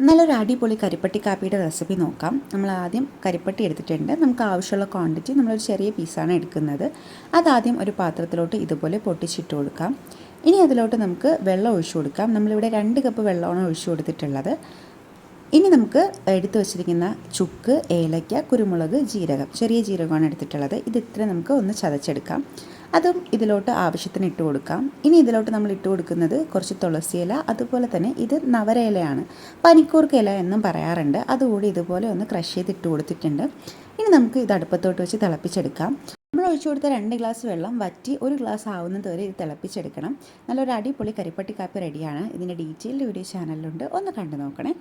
നല്ലൊരു അടിപൊളി കരിപ്പട്ടി കാപ്പിയുടെ റെസിപ്പി നോക്കാം. നമ്മൾ ആദ്യം കരിപ്പട്ടി എടുത്തിട്ടുണ്ട്. നമുക്ക് ആവശ്യമുള്ള ക്വാണ്ടിറ്റി നമ്മളൊരു ചെറിയ പീസാണ് എടുക്കുന്നത്. അതാദ്യം ഒരു പാത്രത്തിലോട്ട് ഇതുപോലെ പൊട്ടിച്ചിട്ട് കൊടുക്കാം. ഇനി അതിലോട്ട് നമുക്ക് വെള്ളം ഒഴിച്ചു കൊടുക്കാം. നമ്മളിവിടെ 2 കപ്പ് വെള്ളമാണ് ഒഴിച്ചു കൊടുത്തിട്ടുള്ളത്. ഇനി നമുക്ക് എടുത്തു വച്ചിരിക്കുന്ന ചുക്ക്, ഏലയ്ക്ക, കുരുമുളക്, ജീരകം, ചെറിയ ജീരകമാണ് എടുത്തിട്ടുള്ളത്. ഇത് ഇത്ര നമുക്ക് ഒന്ന് ചതച്ചെടുക്കാം. അതും ഇതിലോട്ട് ആവശ്യത്തിന് ഇട്ട് കൊടുക്കാം. ഇനി ഇതിലോട്ട് നമ്മൾ ഇട്ട് കൊടുക്കുന്നത് കുറച്ച് തുളസി ഇല, അതുപോലെ തന്നെ ഇത് നവരയിലയാണ്, പനിക്കൂർക്ക ഇല എന്നും പറയാറുണ്ട്. അതുകൂടി ഇതുപോലെ ഒന്ന് ക്രഷ് ചെയ്ത് ഇട്ട് കൊടുത്തിട്ടുണ്ട്. ഇനി നമുക്ക് ഇത് അടുപ്പത്തോട്ട് വെച്ച് തിളപ്പിച്ചെടുക്കാം. നമ്മൾ ഒഴിച്ചു കൊടുത്ത 2 ഗ്ലാസ് വെള്ളം വറ്റി 1 ഗ്ലാസ് ആവുന്നത് വരെ ഇത് തിളപ്പിച്ചെടുക്കണം. നല്ലൊരു അടിപൊളി കരിപ്പട്ടി കാപ്പി റെഡിയാണ്. ഇതിൻ്റെ ഡീറ്റെയിൽഡ് വീഡിയോ ചാനലിലുണ്ട്, ഒന്ന് കണ്ടു നോക്കണേ.